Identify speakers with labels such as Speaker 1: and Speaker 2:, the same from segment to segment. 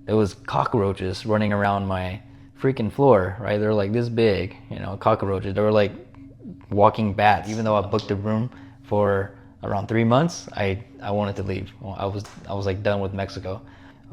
Speaker 1: There was cockroaches running around my freaking floor, right? They're like this big, cockroaches. They were like walking bats. Even though I booked a room for around 3 months, I wanted to leave. I was like done with Mexico.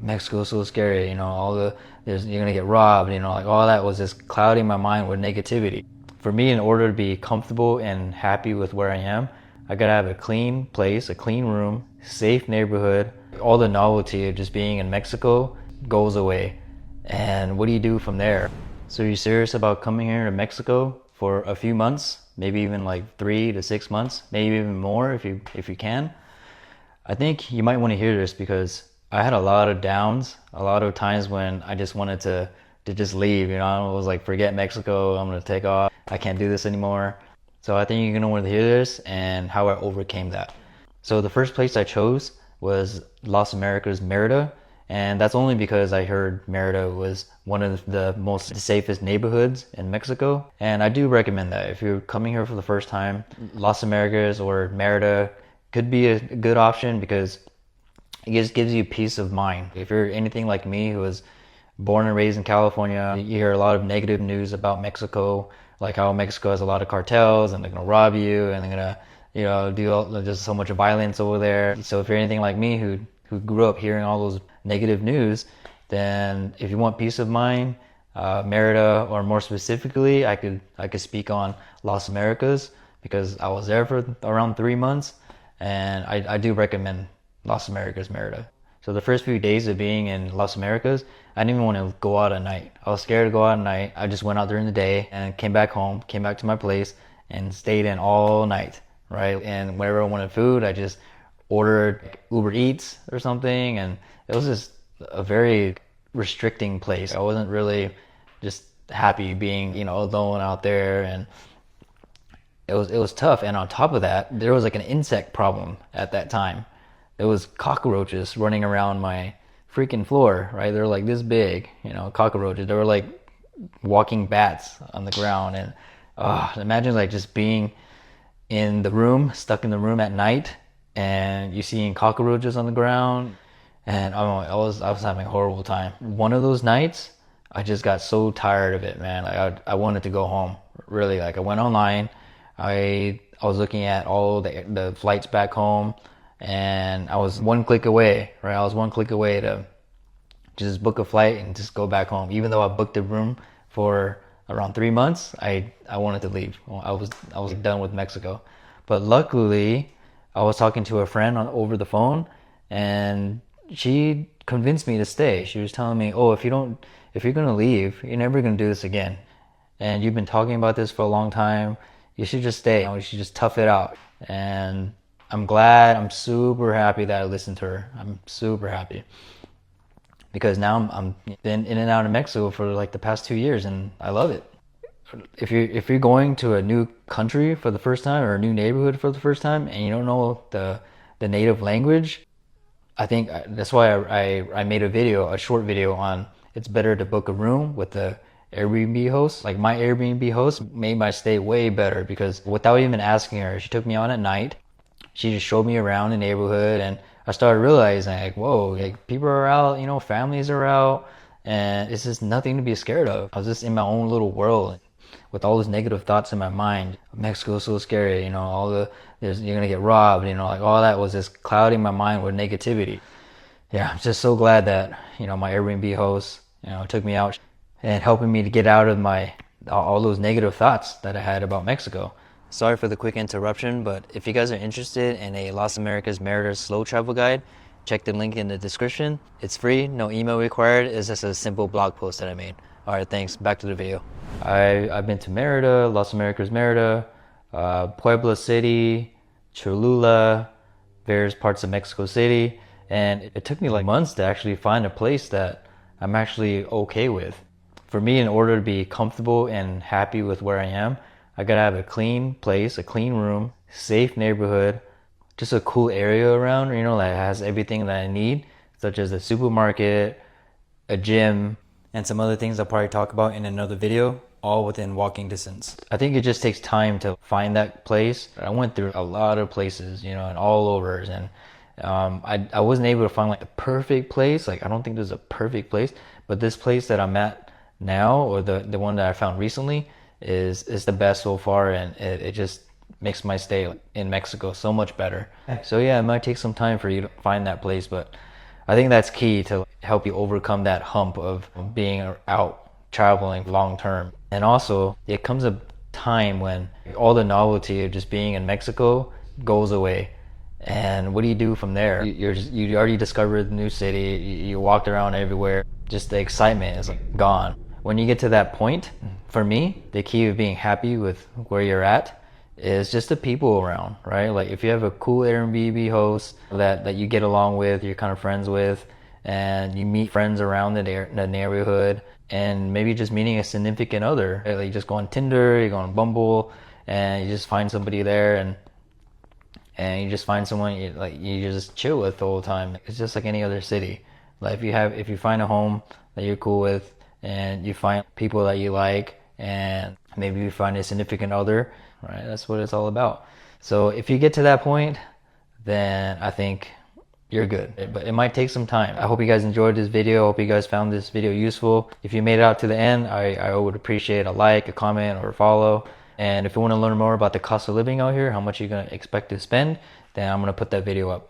Speaker 1: Mexico's so scary, you're gonna get robbed, like all that was just clouding my mind with negativity. For me, in order to be comfortable and happy with where I am, I gotta have a clean place, a clean room, safe neighborhood. All the novelty of just being in Mexico goes away. And what do you do from there? So you're serious about coming here to Mexico for a few months, maybe even like 3 to 6 months, maybe even more if you can? I think you might want to hear this because I had a lot of downs, a lot of times when I just wanted to just leave, I was like, forget Mexico, I'm gonna take off, I can't do this anymore. So I think you're gonna want to hear this and how I overcame that. So the first place I chose was Las Américas, Merida, and that's only because I heard Merida was one of the most safest neighborhoods in Mexico. And I do recommend that. If you're coming here for the first time, Las Américas or Merida could be a good option because it just gives you peace of mind. If you're anything like me who was born and raised in California, you hear a lot of negative news about Mexico, like how Mexico has a lot of cartels and they're gonna rob you and they're gonna, do just so much violence over there. So if you're anything like me who grew up hearing all those negative news, then if you want peace of mind, Merida, or more specifically, I could speak on Las Américas because I was there for around 3 months, and I do recommend Las Américas, Merida. So the first few days of being in Las Américas, I didn't even want to go out at night. I was scared to go out at night. I just went out during the day and came back home, came back to my place, and stayed in all night, right? And whenever I wanted food, I just ordered Uber Eats or something, and it was just a very restricting place. I wasn't really just happy being, alone out there, and it was tough. And on top of that, there was like an insect problem at that time. There was cockroaches running around my freaking floor, right? They're like this big, cockroaches. They were like walking bats on the ground, and imagine like just being in the room, stuck in the room at night, and you seeing cockroaches on the ground, and I was having a horrible time. One of those nights, I just got so tired of it, man. I wanted to go home, really. Like I went online, I was looking at all the flights back home, and I was one click away, right? I was one click away to just book a flight and just go back home. Even though I booked a room for around 3 months, I wanted to leave. I was done with Mexico. But luckily, I was talking to a friend over the phone, and she convinced me to stay. She was telling me, "Oh, if you're gonna leave, you're never gonna do this again, and you've been talking about this for a long time. You should just stay. You should just tough it out." And I'm super happy that I listened to her. I'm super happy because now I'm been in and out of Mexico for like the past 2 years, and I love it. If you're going to a new country for the first time or a new neighborhood for the first time and you don't know the native language, I think that's why I made a short video on it's better to book a room with the Airbnb host. Like my Airbnb host made my stay way better because without even asking her, she took me on at night. She just showed me around the neighborhood, and I started realizing like, whoa, like people are out, families are out, and it's just nothing to be scared of. I was just in my own little world with all those negative thoughts in my mind. Mexico's so scary, you're gonna get robbed, like all that was just clouding my mind with negativity. Yeah, I'm just so glad that, my Airbnb host, took me out and helping me to get out of all those negative thoughts that I had about Mexico. Sorry for the quick interruption, but if you guys are interested in a Las Américas Merida slow travel guide, check the link in the description. It's free, no email required. It's just a simple blog post that I made. All right, thanks. Back to the video. I've been to Merida, Las Américas Merida, Puebla City, Cholula, various parts of Mexico City, and it took me like months to actually find a place that I'm actually okay with. For me, in order to be comfortable and happy with where I am, I gotta have a clean place, a clean room, safe neighborhood, just a cool area around, that has everything that I need, such as a supermarket, a gym, and some other things I'll probably talk about in another video, all within walking distance. I think it just takes time to find that place. I went through a lot of places, and all over, and I wasn't able to find like the perfect place. Like I don't think there's a perfect place, but this place that I'm at now, or the one that I found recently, is the best so far, and it just makes my stay in Mexico so much better. So yeah, it might take some time for you to find that place, but I think that's key to help you overcome that hump of being out traveling long term. And also, it comes a time when all the novelty of just being in Mexico goes away. And what do you do from there? You already discovered the new city. You walked around everywhere. Just the excitement is like gone. When you get to that point, for me, the key of being happy with where you're at is just the people around, right? Like if you have a cool Airbnb host that you get along with, you're kind of friends with, and you meet friends around the neighborhood, and maybe just meeting a significant other. Like you just go on Tinder, you go on Bumble, and you just find somebody there, and you just find someone you just chill with the whole time. It's just like any other city. Like if you find a home that you're cool with, and you find people that you like, and maybe you find a significant other, right? That's what it's all about. So if you get to that point, then I think you're good. But it might take some time. I hope you guys enjoyed this video. I hope you guys found this video useful. If you made it out to the end, I would appreciate a like, a comment, or a follow. And if you want to learn more about the cost of living out here, how much you're going to expect to spend, then I'm going to put that video up.